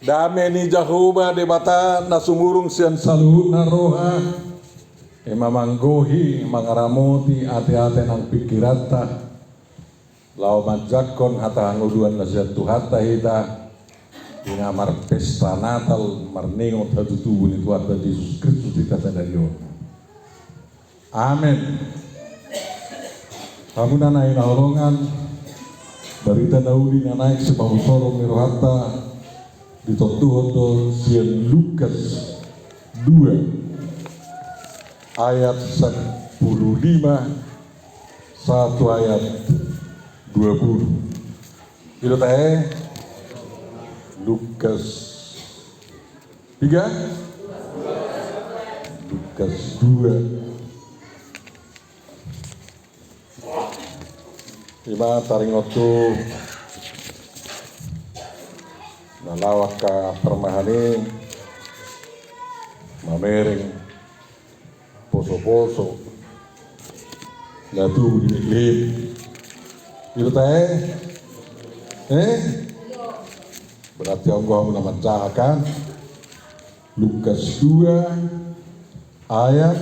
Dameni jahuba debata nasumurung sian saluhut naroha emamanggohi mangaramoti ate-ate nang pikirata lau majakon hata hanguduan nasihat tuhata hita ina mar pesta natal marningot hatutubu ni Tuhan Yesus Kristus kita sadario. Amin. Kamu nanai naholongan barita nauli naik sebahu sorong mirohata ditotuhoto sian Lukas 2 ayat 15 satu ayat 20. Itu teh Lukas 3 Lukas 2 Ima taringotu nalawak ka permahani mamering poso-poso natu dilim itu teh berarti Allah menamacakan Lukas 2 ayat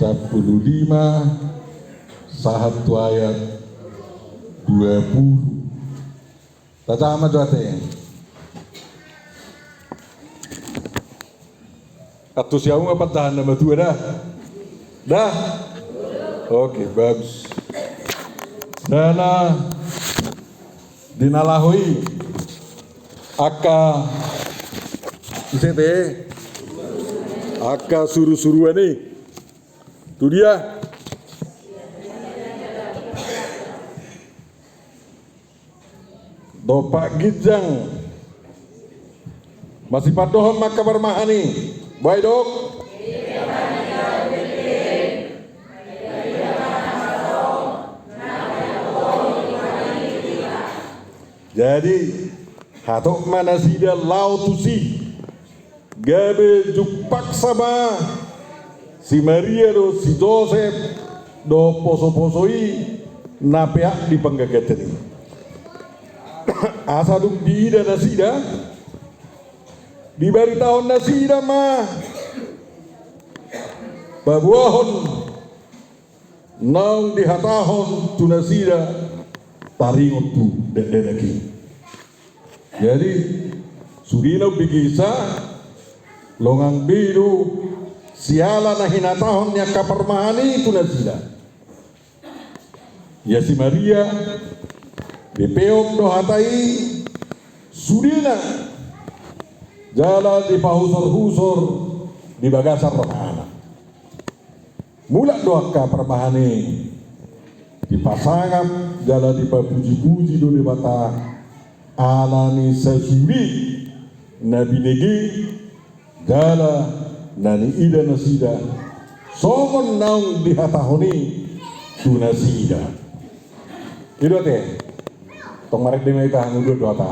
15 satu ayat 20. Tata amat jate. Atau siapa apa tahan nama tua dah? Dah? Oke, bagus. Dana dinalahui aka isete aka suruh-suruan nih. Itu dia. Dopak gijang masih padohon maka bermahani baik dok jadi hatok mana sida lautusi gabe jupak sama si Maria do si Joseph do poso-posoi napeak di penggagatan ini asaduk diida nasida dibari tahun nasida mah babuahon naung dihatahon tu nasida taringot tu dedeki jadi sudina bigisa longang biru siala na hinatahon nya kapermahani tu nasida ya si Maria dipeok do hatai sudina jala di pahusor-husor di bagasar rohana mulak doaka permahani di pasangam jala di papuji-puji do debata alani sesuri nabi negi jala nani ida nasida somon naung dihatahoni tu nasida itu teh tong marek demi kita ngudut doa ta.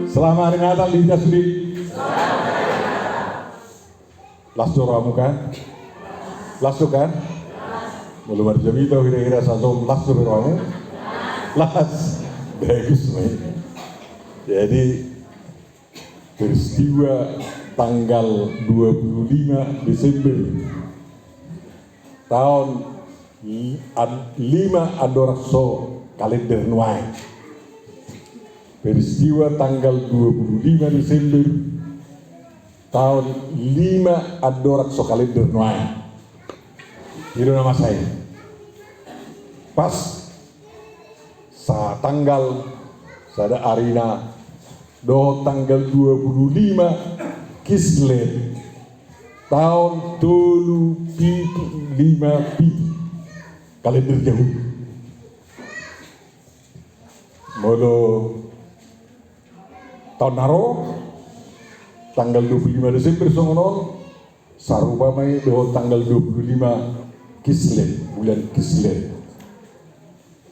Selamat hari Natal di Sudi. Lastu ramu kan? Lastu kan? Belum ada jabita kira-kira satu lastu ramu. Las. Bagus nih. Jadi peristiwa tanggal 25 Desember tahun 5 adorakso kalender nuai. Peristiwa tanggal 25 Desember tahun 5 adorakso kalender nuai. Itu nama saya. Pas sa tanggal sada arina do tanggal 25 Kislev tahun 355 kalender Yahudi. Molo tahun naro tanggal 25 Desember songonon sarupa mai do tanggal 25 Kislev, bulan Kislev.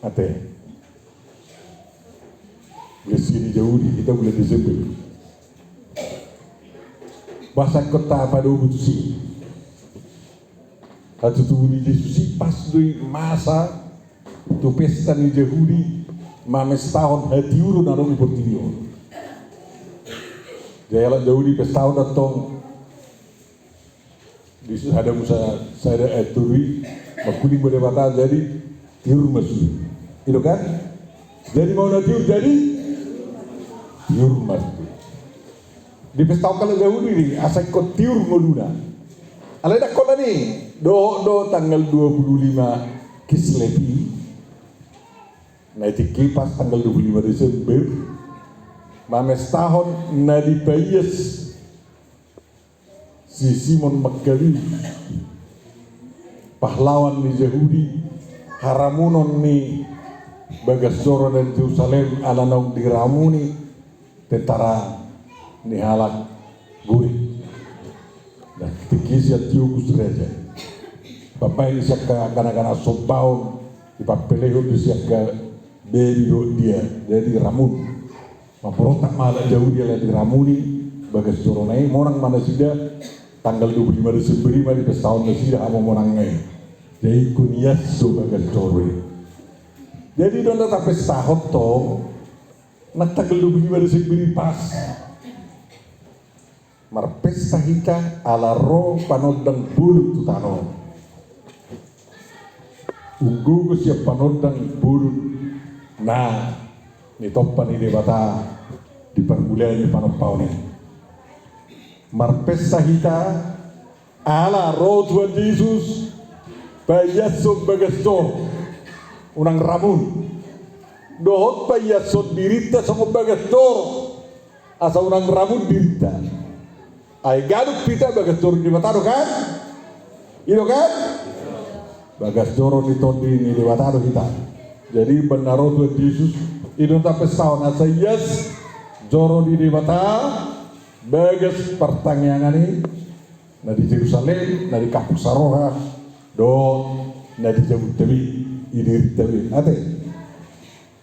Ate bulan sini Yahudi, kita bulan Desember. Bahasa kota pada ubutusi atau tuhuni Yesusi pas doi masa tu pesta ni Yahudi mames tahun hati uru narong iportilio. Jaya Yahudi pesta tahun datang di ada musa saya eturi makuling boleh bata jadi tiur masuk. Itu kan? Jadi mau na tiur jadi tiur masuk. Di pesta kalau Yahudi ni asal kau tiur moluna. Alai dak kau ni do tanggal 25 Kislevi. Nah itu pas tanggal 25 Desember. Mames tahun nadi payas si Simon Magdalene pahlawan ni Yahudi haramunon ni Bagas Joro dan Jerusalem ala naung diramuni tentara ni halak guri. Nah, tikis ya tiukus reja. Bapak ini siaka kana-kana sobaun ipapeleho di siaka beri dia jadi ramun. Maprotak malah jauh dia di ramuni Bagas Joro nai monang mana sida tanggal 25 Desember mari ke tahun sida amo monang nai. Jadi kunias do Bagas Joro. Jadi don tapi setahun to nak tanggal 25 Desember pas marpesta hita ala ro panodang bulut tutano unggu siap panodang bulut nah ni topan ini bata di perbulan di panopaune marpesta hita ala ro Tuhan Yesus bayasot Bagas Joro unang ramun dohot bayasot dirita sama Bagas Joro asa unang ramun dirita ay gaduk pita Bagas Joro di Bataro kan? Itu kan? Bagas Joro di tondi ini di Bataro kita. Jadi benar Tuhan Yesus itu sampai setahun asa yes Joro di Bataro Bagas pertanyaan ini na di Jerusalem, na di Kampung Saroha do na di Jabut Tabi ini Tabi ate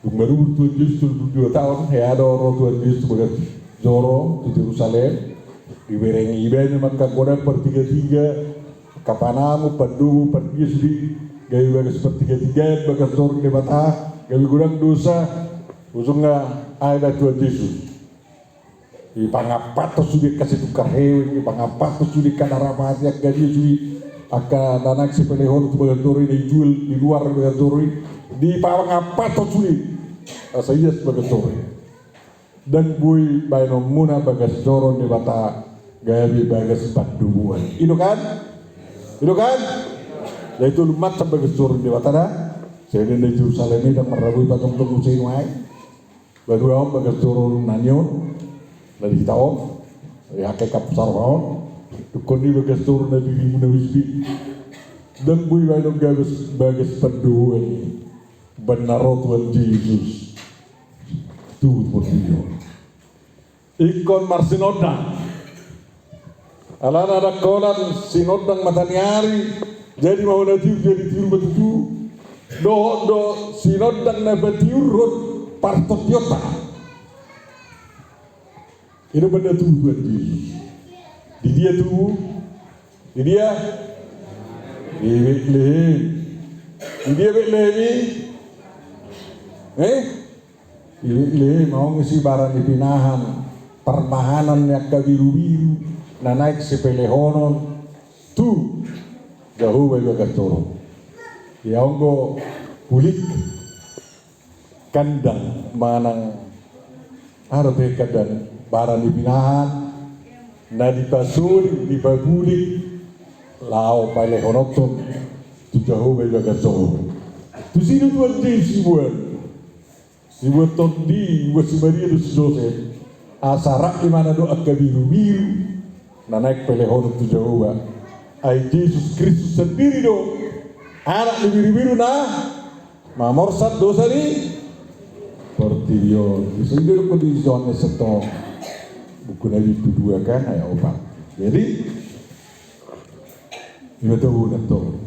baru Tuhan Yesus 2 tahun ya ada Tuhan Yesus Bagas Joro di Jerusalem diberengi ibadah maka kodan per 3-3 kapanamu pandu pergi sudi gawe Bagas per 3-3 Bagas Joro di bata gawe kurang dosa usungnya ada Tuhan Yesus ipangapatos sudi kasih tukar hewan ipangapatos sudi kadaramat yak gaji sudi aka danak sepelehon tu Bagas Joro ini jual di luar Bagas Joro di pangapatos sudi asayas Bagas Joro dan bui baino muna Bagas Joro di bata gabi Bagas Panduan. Itu kan? Yaitu lumat sa Bagas Joro di bata na. Saya di Jerusalem ini dan merabui patong tunggu sinuai. Baru awam Bagas Joro nanyon dari kita om, dari hakikat sarwaon. Tukon di Bagas Joro na diri muna wisbi. Dan bui baino Bagas Panduan. Benar Tuhan Yesus. Tuh portillo. Ikon marsinodang. Alana ada kolan sinodang mataniari jadi mau natiu jadi tiur betul do sinodang na betiur rot partot yota ini benda tuh buat di dia tuh di dia Ile mau ngisi barang dipinahan permahanan yang kabiru-biru na naik sepelehonon tu jauh Bagas Joro Yaonggo pulik kandang manang harap kadang barang dipinahan na dipasuri dipabulik lao pale honoton tu jauh bela gasong tu sini tuan di sibuan tondi buat si Maria tu si Joseph asarak di mana doa kebiru biru na naik pale honot tu jauh ai Yesus Kristus sendiri do anak di biru biru nah mamorsat dosa ni Portilio bisa hidup di zona seto buku Nabi itu dua kan ayat obat jadi ini tahu nato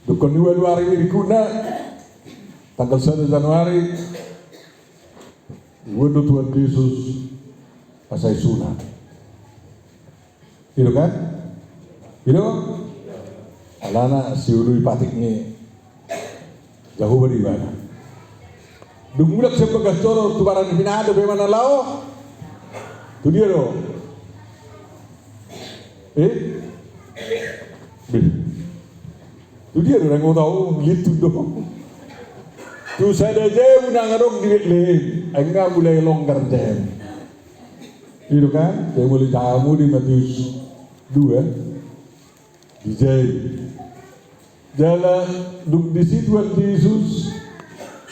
dukun 2 hari ini kuna tanggal 1 Januari wadu Tuhan Yesus pasai sunat itu kan itu alana si ulu patik ni jauh beribadah dumulak sebagai coro tu barang pinada bagaimana lao tu dia do tu dia do yang tahu gitu do tu saya dah unang ngarok di le enggak mulai longgar jam itu kan saya mulai tamu di Matius 2 di jalan duk di situ Yesus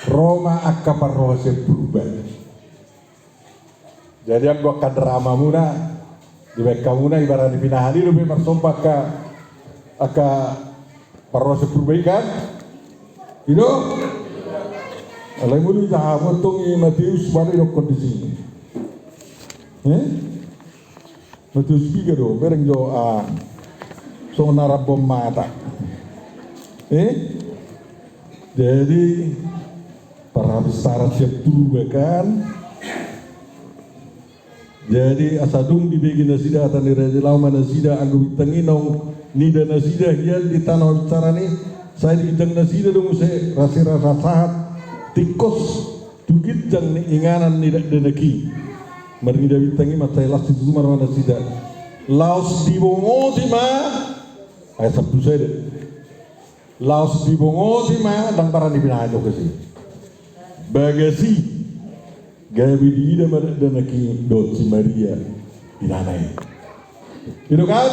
Roma akaparose berubah. Jadi yang gua kadrama muna di mereka muna ibarat dipinahan itu memang sompah aka parose berubah kan? Itu alai mulu jahat tong Matius baru kondisi. Matius 3 do bereng jo so narabom mata. Jadi para besar siap turun kan jadi asadung di bagi nasida atan diraja lama nasida anggo bitanginong nida nasida hian di tanah bicara ni saya diidang nasida dong saya rasa sahat tikos tugit jang ni inganan nida deneki marnida bitangi matai las itu marwana nasida laos di bongo di ma ay sabtu saya laos di bongo di ma dang para di pinajo kasi bagasi gabi di ida dan aki dot si Maria dinanai itu kan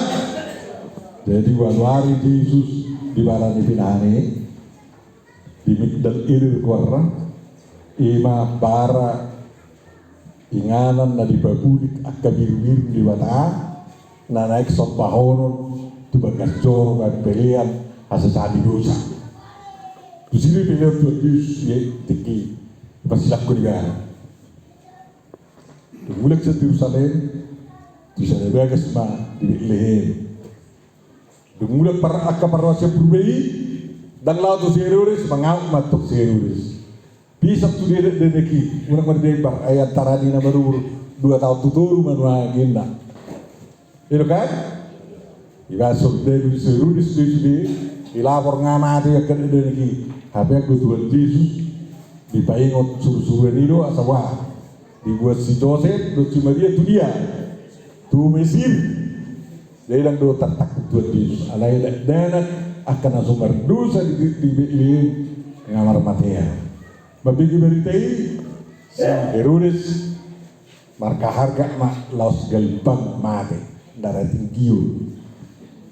jadi wanwari Yesus di barang dipinane di migdal ilir kuarra ima bara inganan na di babulik akabiru-biru di wata na naik sompahonon tu bagas joro kan pilihan asa sadi dosa tu sini pilihan Tuhan Yesus ya tiki pasilak ko diga mulak sa Jerusalem di sana bagas ma di Bethlehem dumulak para akaparwasya berbei dan laut si Herodes mangau matok si Herodes bisa tu dia deneki urang berdebar ayat taradina baru 2 tahun tuturu manua agenda itu kan ibasok dari si Herodes di ilapor ngamati akan deneki habis Tuhan Yesus dipaingot suruh-suruhan itu asawa dibuat si Joseph do si Maria tu dia tu Mesir dia bilang do takut Tuhan Yesus alai dana akan asumar dosa di Bethlehem ngamar matea babigi beritai si Herodes marka harga mak laos galbang mate darah tinggiu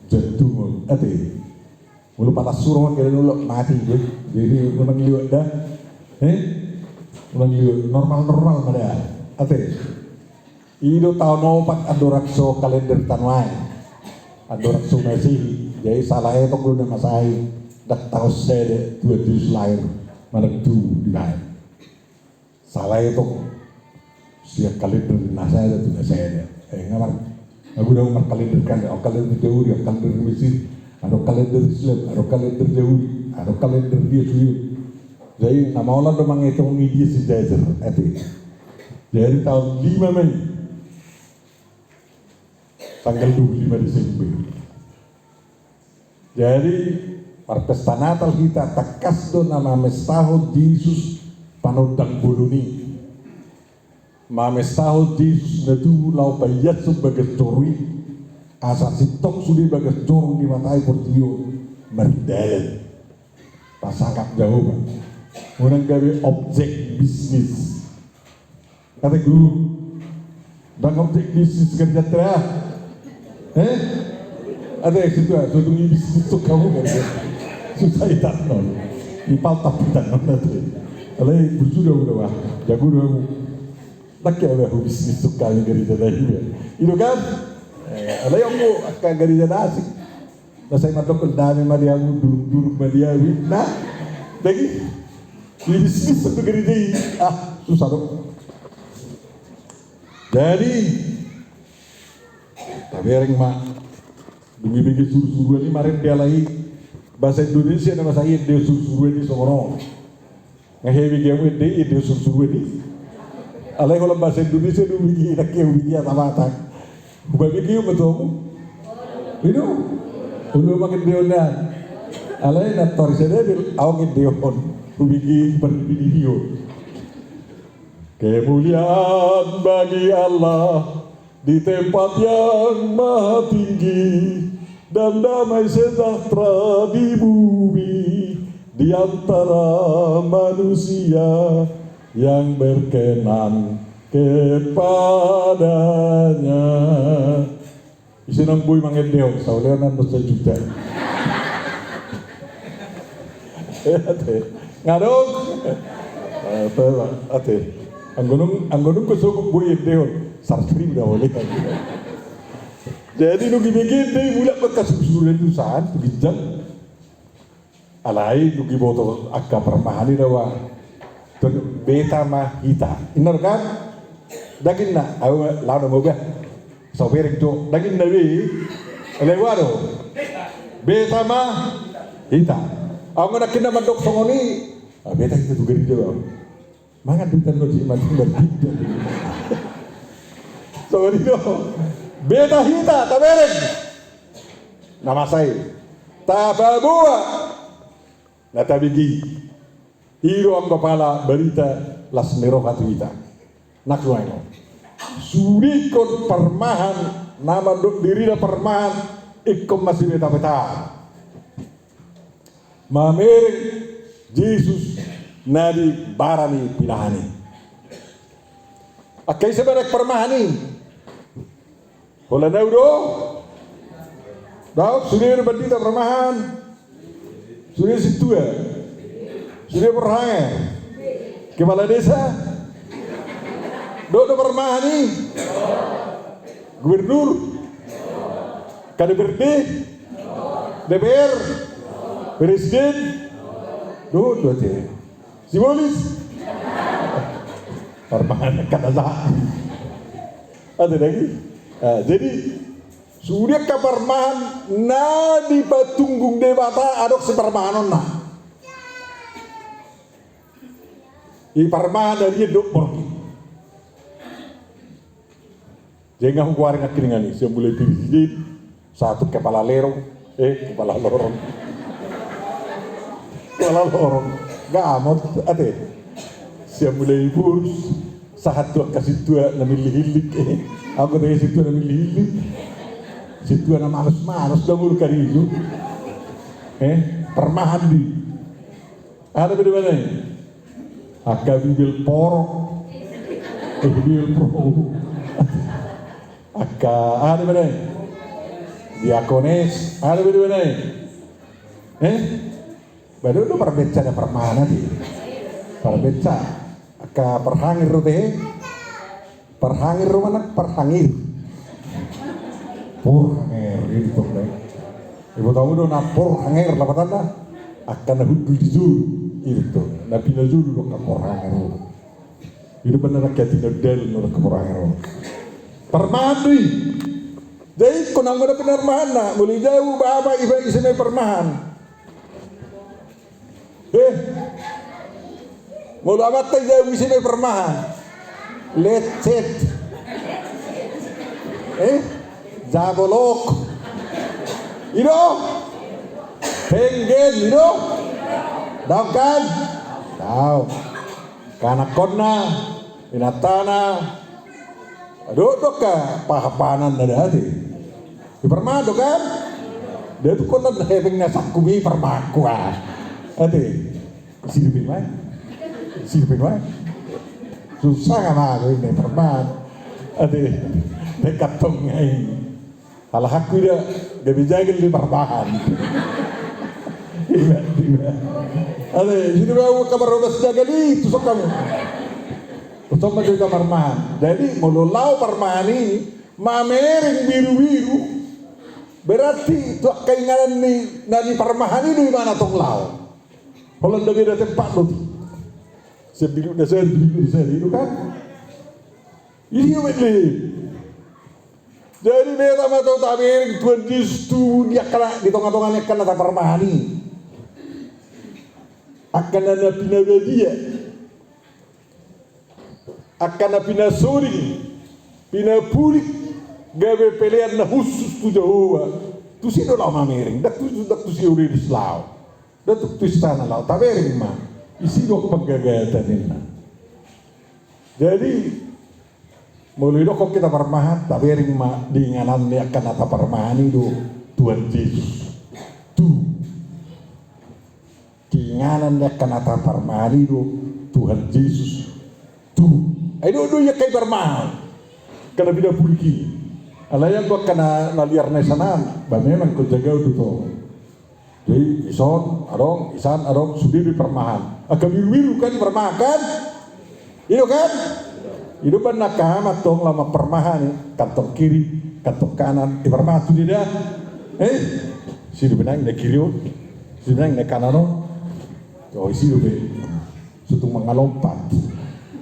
jantung ate mulu patah suruh kira nulok mati jadi memang liwat dah normal pada ate ido tahun 4 adorakso kalender tanwai adorakso Mesih jadi salah itu guna masai dak tahu sede 2 Juz lahir managdu di lain salah itu siap kalender nasa itu nasa ngamar aku dah umar kalender kan kalender jauh dia kalender Mesir ada kalender Islam ada kalender jauh ada kalender dia suyu jadi nama Allah tu menghitung media sejajar, jadi tahun 5 Mei, tanggal 25 Desember. Jadi pesta Natal kita takas do nama mestahod Yesus panodang buluni, mestahod Yesus nadu lau payat sebagai cori, asal sitok sudi bagai cor di matai Portilio, merdalan. Pasangkap jauh Pak. Orang gawe objek bisnis. Kata guru, dan objek bisnis kerja terah. Ada yang situ, suatu bisnis itu kamu kan? Susah tak non. Ipal tapi tak non nanti. Alai bersudah udah wah, jago udah. Tak kaya aku bisnis itu kali kerja dari itu kan? Alai aku akan kerja asik. Saya matok kendami madia aku duduk madia nah, lagi bisnis itu kerja susah dong. Jadi, tapi orang mak, demi bikin suruh-suruh ini kemarin dia lagi bahasa Indonesia nama saya dia suruh-suruh ini seorang, ngahewi kamu dia suruh-suruh ini, alai kalau bahasa Indonesia dulu bikin nak yang bikin apa mata, bukan bikin betul, itu, dulu makin dia dah, alai nak tori saya dia awak dia on, bikin video. Kemuliaan bagi Allah di tempat yang maha tinggi dan damai sejahtera di bumi di antara manusia yang berkenan kepadanya. Isi nang bui mangen deong sauleonan dosa juta. Ngadong. Ate. Anggonong ko sokok buy deon sartri udah boleh kan. Jadi nugi bikin deh mulai bekas susuran itu saat bijak alai nugi boto akka permahani dawa beta mahita inar kan daging na aw lawan mo ba so bering do daging na wi lewaro beta mahita ang na kinamadok songoni beta itu tuh geri do mangan duitan lo sih macam berbeda. So itu beta hita tabereng. Nama saya Tababua Natabigi Hiro ang kepala berita las merokatu kita. Naksuaino. Surikon permahan nama dirina permahan ikom masih beta-beta. Mamereng Yesus nadi barani pinahani. Akai sebarak permahani. Hola naudo. Daud sudah bandita permahan. Sudah situa. Sudah perhangan. Kepala desa. Dodo permahani. Gubernur. KDPRD. DPR. Presiden. Dodo teh. Simbolis, permanen kata sah. Ada lagi. Jadi sudah kepermahan na di patunggung debata adok sepermahanon na. I permahan dari dok pergi. Jangan kuarin akiringan ini. Saya mulai presiden satu kepala lorong, kepala lorong. Gamot ate siap mulai burus saat tua kasih tua na milihilik aku dari situ na milihilik situ na malas dahulu kali itu permahan di ada beda mana akka bibil porok bibil porok akka ada beda diakones ada beda mana baru itu perbeca ada permana di perbeca ke perhangir teh perhangir mana perhangir itu deh ibu tahu dong napor hangir apa tanda akan hudul jujur itu nabi najur dong ke perhangir itu benar kayak tidak del nurut ke perhangir permadi jadi kunang ada benar mana boleh jauh apa iba isinya permahan mulu amat tayo bisa may permahan lecet jabolok ino tenggen ino daw kan daw kanakon na inatana aduh ka pahapanan na dati di permahan do kan Dia tuh konon hepeng nasak kumi permaku ade silipin wae susah kan aku ini permak ade dekat tongai alah aku dia gak bisa di perbahan iya ade sini bawa kamar roda sejaga itu sok kamu sok macam kamar mahan jadi mululau permahan ini mamering biru-biru berarti itu keinginan ni dari permahan ini di mana tong lau kalau dari ada tempat tu sebilu dasar itu kan ini betul jadi beta matau tabering Tuhan Yesus tu dia kena di tongah-tongahnya kena tak permahan ini akan ada pinaga dia akan ada pinasuri pinapulik gawe pelean na khusus tu Jawa tu si do lama mering dak tu si uri di Islam dak tu istana lau tabering mah isi do penggagatan ini jadi mulai do kok kita permahan tabering mah diinganan dia akan ata permahan itu Tuhan Yesus tu diinganan dia akan ata permahan itu Tuhan Yesus tu ayo do ya kai permahan kana bida pulki alayang ko kana naliar na sana ba memang ko jaga itu to jadi isan arong sudiri permahan agak biru kan permahan itu kan itu ban nakamat tong lama permahan kantong kiri kantong kanan permahan tu dia sini benang na kiri sini benang na kanan oh isi be sutung mengalompat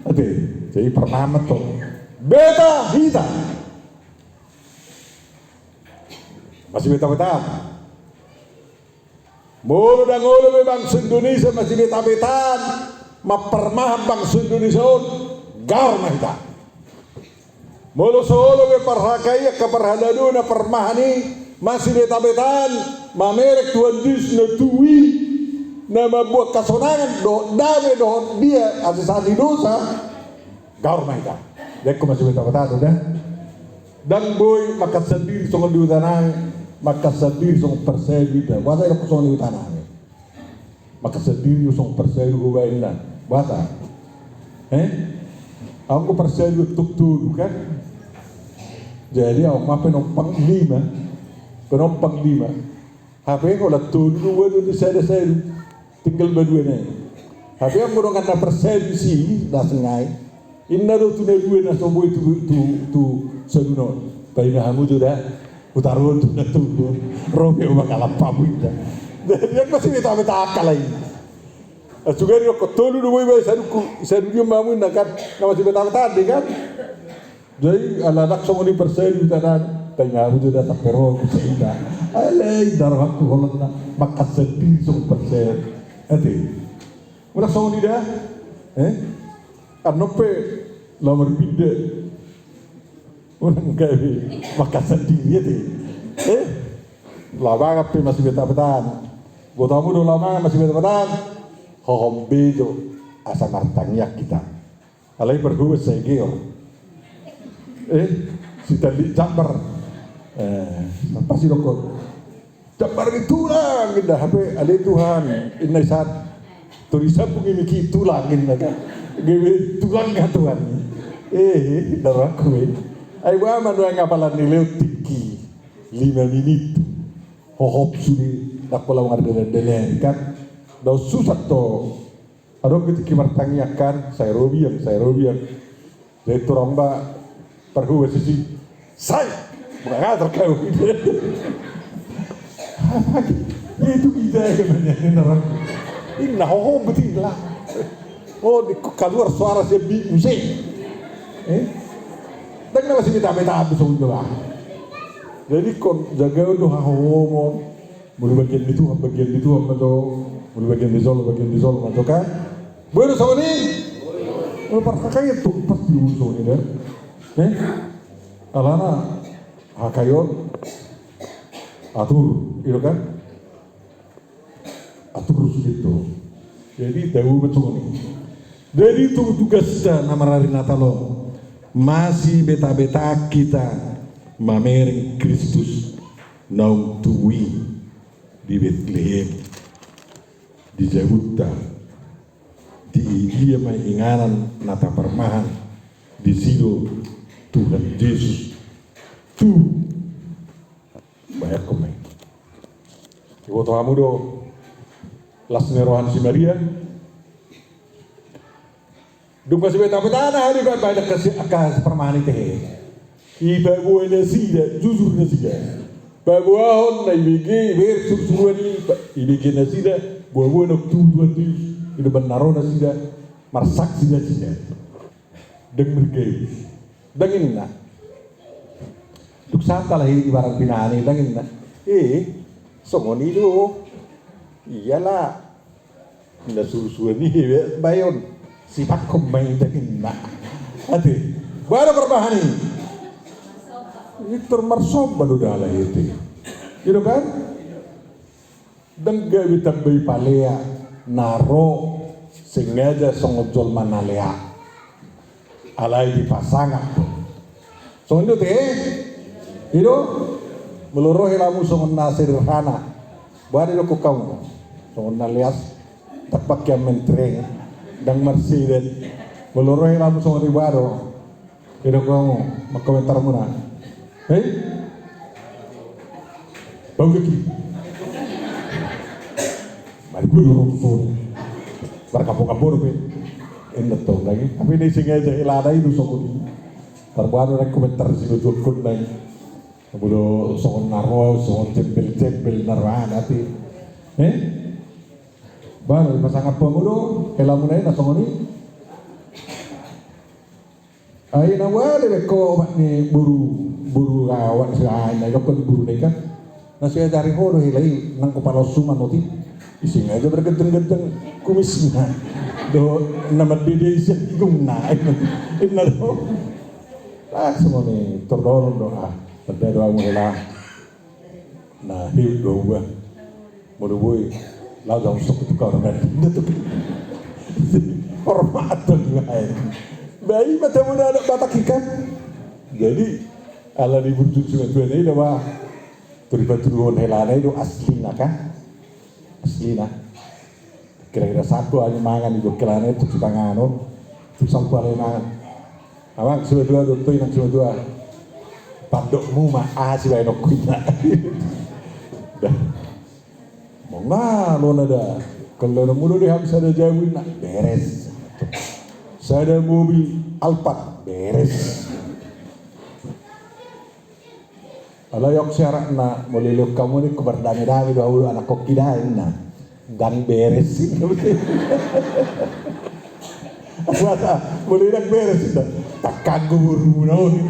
ade jadi permahan tong beta hita masih beta-beta mulu dan ngulu be bangsa Indonesia masih beta-betaan mapermah bangsa Indonesia garma hita mulu solo be parhakai kaparhadadu na permahani masih beta-betaan mamerek Tuhan Yesus na tuwi na mabuat kasonangan do dame do dia asasani dosa garma hita deko masih beta-betaan udah dan boy maka sendiri songon diutanang maka sendiri song persebi dah bahasa itu songon diutanang maka sendiri song persebi gua ilan bahasa aku persebi tuk kan jadi aku mah penumpang lima HP kalau tuh di saya tinggal berdua nih HP yang menggunakan na persebi sih dah sengai inna do tu dua na sobo tu seduno baina hamu juga utaron tu robe bakal pamu ida dia masih beta akal lagi juga dia kotolu do boy saduku mamu nakat masih beta tadi kan jadi anak songo di persen tanan baina hamu juga tak pero sehingga alai darahku holna maka sedih song persen ati udah songo di dah anope lamar bida orang gawe maka sendiri deh lama kape masih beta-betaan botamu do lama masih beta-betaan hohom bedo asa martangnya kita alai berhuwes saya geo si tadi Jakbar apa sih dokter Jakbar itulah kita HP alai Tuhan inna saat tulisan pengimiki tulang inna kan gawe tulang gak Tuhan daraku ay wa man wa ngapalan nileu tiki 5 menit hohop sudi nakpala ngadelen kan daw susah to ado ketika martangiakan saya robian dari turamba perhu sisi saya bukan ngatur kau itu kita yang naraku ini hohop betul lah oh di keluar suara saya musik dan masih beta habis juga jadi kon jaga doa homo mulai bagian itu mulai bagian di sol atau kan boleh sama ni perkakai itu pasti usul ini deh alana hakayon atur itu kan atur itu jadi tahu betul ni jadi itu tugas kita nama hari Natalo masih beta-beta kita mamering Kristus naung tuwi di Bethlehem, di Jabuta, di India mai inganan nata permahan, di sido Tuhan Yesus tu banyak komai. Ibu Tuhamu do lasne rohan si Maria. Duka si beta betana hari kan banyak kasih akas permahan itu. Iba buat nasida, jujur nasida. Babuahon na ibigi ber suruani ibigi nasida, buah nak tuan tu itu benaro nasida, marsak sida. Deng mergay, dengin na. Duk santa lah ibarat pinani dengin na. Songoni do, iyalah, na suruani bayon, sipak komeng dengin na. Ati, baru perbahani. Itu marsob baru dah lah itu, gitu kan? Dan gak bisa beli palea naro sengaja songojol manalea, alai di pasangan. Songon itu itu meluruh ilamu songon nasirhana, baru lo kau songon naleas tapak yang mentereng dan mersiden meluruh ilamu songon ribaro, itu kau makomentar muna. Bau gitu. Mari dulu phone. Berkapur-kapur be. Enak tuh lagi. Tapi ini sengaja ilada itu sokun. Terbaru ada komentar sih jokun lagi. Kemudian sokun naro, sokun cempel narwan hati. Baru pasangan pengudo, elamunai na sokuni. Ay nawale ko ni buru awak sa na ko buru kan nasi dari horo hilai nang kepala suman oti ising aja bergedeng-gedeng kumisna do nama dede ising gumna inna do semua ni terdorong doa berdoa mulai nah hiu doa bodoh lau jauh sok tu kau orang itu hormat tu lain bayi mata muda ada batak ikan jadi ala di burju cuma ini dah turun helana itu aslina kan aslina kira-kira satu aja mangan itu kelana itu cipangano itu sampai ada mangan awak sudah dua dokter yang sudah dua pandokmu mah sih bayi nokuina dah mau nggak lo nada kalau muda dia habis ada jauhin nak beres saya ada mobil Alphard beres. Kalau yang syarat na molilok kamu ni kuberdami-dami dua anak koki dahin na dan beres itu. Apa molilok beres itu. Tak kagum buru-buru ni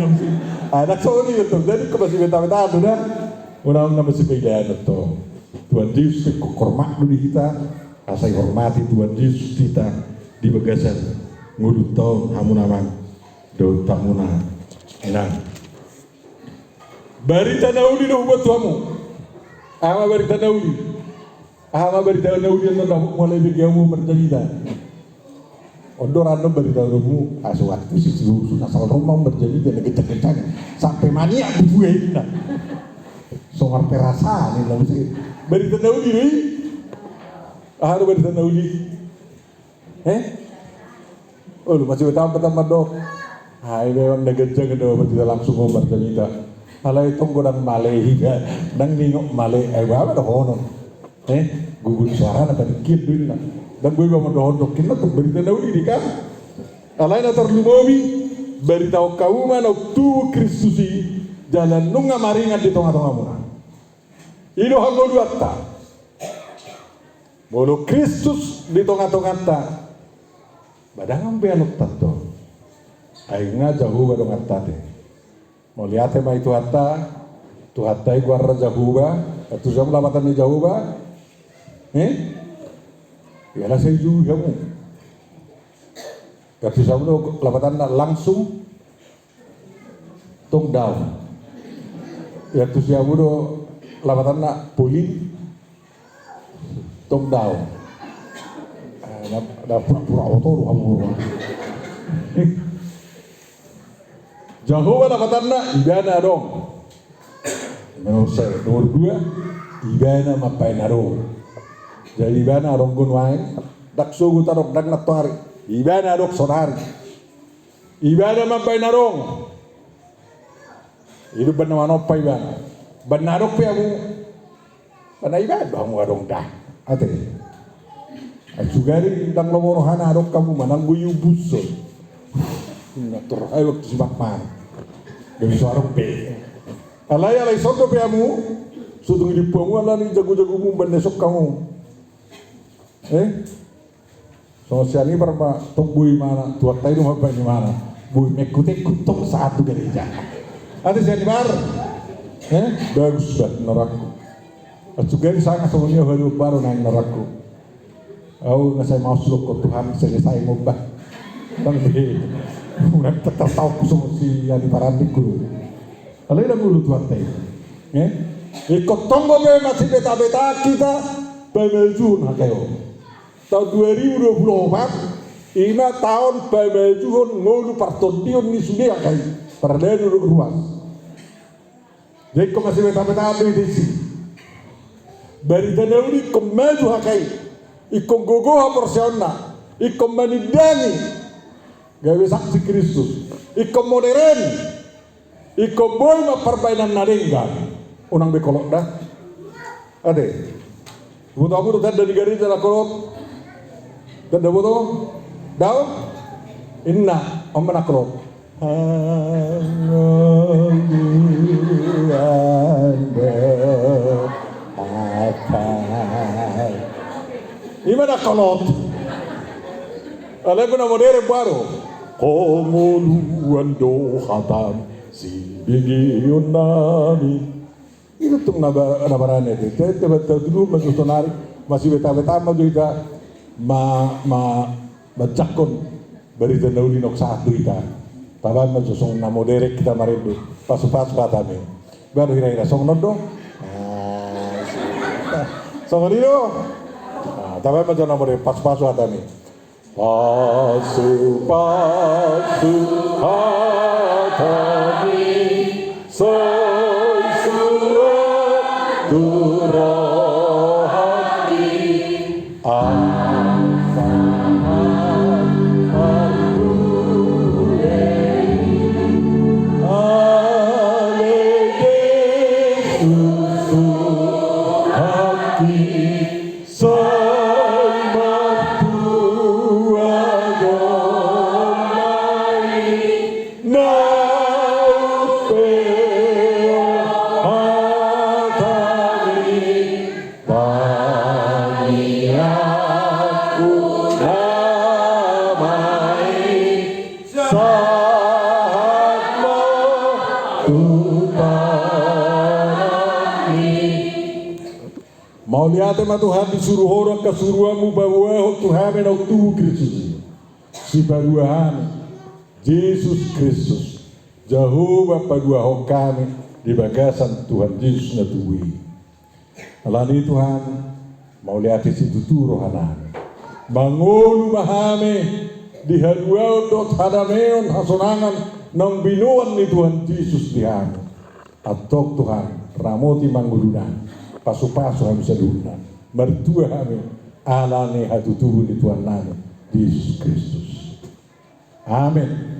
anak soni itu. Jadi kau masih beta-beta tu dah. Orang masih pilihan itu. Tuhan Yesus hormat dulu kita. Asai hormati Tuhan Yesus kita di bagasan ngudut tahun hamunamang do tamuna enang. Barita nauli do buat tuamu. Ama barita nauli yang dah mulai begiamu berjalida. Ondoran barita nauli aswat tu si sudah asal rumah berjalida lagi kencang sampai mania bubuh ini. Songar perasa ni lah mesti. Barita nauli ni. Ada barita nauli. Oh, lu masih pertama dok. Hai dewan negejeng do berita langsung berjalida. Alai tunggu dan malai higa dan ningok malai apa dah honon gugun sarana dan kid dulu dan gue bawa dohon kita tuh berita nauli di kan alai na terlumomi berita kau mana tu Kristusi jalan nunga maringan di tengah-tengah muna ini hango dua ta bolo Kristus di tengah-tengah ta badangan beanut tato aingna jauh badong ta deh mau lihat apa itu hatta iguarra jahuba atau jam lawatan ni jahuba ialah saya juga kamu atau jam lawatan langsung tong down atau jam lawatan pulih tong down ada pura-pura auto kamu Jehovah lah katanya idana dong. Menurut saya nomor 2 ibana mapai narong. Jadi ibana arong gunwain, dak sugu tarok dak natari, ibana arok sonari. Ibana mapai narong. Itu benar apa ibana? Benar apa ya mu? Benar ibana bahamu arong dah. Ate. Sugari tang lomorohan arok kamu manang guyu buso. Ngatur ay waktu sibak man. Dari suara pe. Alay soto pe amu. Sudung di pamu alani jago-jago mu besok kamu. Sosial ini berapa? Tok bui mana? Tuat tayo apa di mana? Bui mekute kutok satu gereja. Ada siapa bar? Bagus banget nerakku. Sugari sangat semuanya baru baru naik nerakku. Oh, saya mau suluk ke Tuhan, saya mau bah. Tapi, udah tetap tahu kusung si yang di parandiku. Kalau ini dulu Tuhan teh, ikut tonggo masih beta-beta kita pemeljun hakeo. Tahun 2024, ini tahun pemeljun ngulu partontion ni sudah kai, perlu dulu ruas. Jadi kau masih beta-beta ada di sini. Bari tanawli kemeju hakai. Ikong gogoha porsiona, ikong manidangi, gawe saksi Kristus, ikong modern, ikong boy maperbainan naringgan, unang bekolok dah, ade, butuh aku tuh dari garis jalan kolok, dan butuh, dah, inna, om mana kolok, Gimana kolot? Ada guna modern baru. Komoluan dohatam si bigiun nami. Itu tuh nabarannya itu. Tiba-tiba dulu masih sonari, masih beta-beta maju kita bacakon berita nauli nok satu kita. Taban maju song na modern kita maridu. Pas-pas batame. Baru kira-kira song nondo. Song nido. Tapi macam nama dia pas-pasu hatami. Pasu hatami, sesuatu rohani, asahan harbuleni, ale Yesusu hati, mau lihat tema Tuhan disuruh orang kesuruhamu bahwa Tuhan menang tubuh Kristus si baruahan Yesus Kristus jauh bapa dua hokame di bagasan Tuhan Yesus na tuwi alani Tuhan mau lihat di situ tu rohanan bangun mahame di hadua dot hadameon hasonangan nang binuan ni Tuhan Yesus dihan atau Tuhan ramoti mangulunan pasu-pasu kami seduna mertua kami alane hatu tubuh di Tuhan nami Yesus Kristus amin.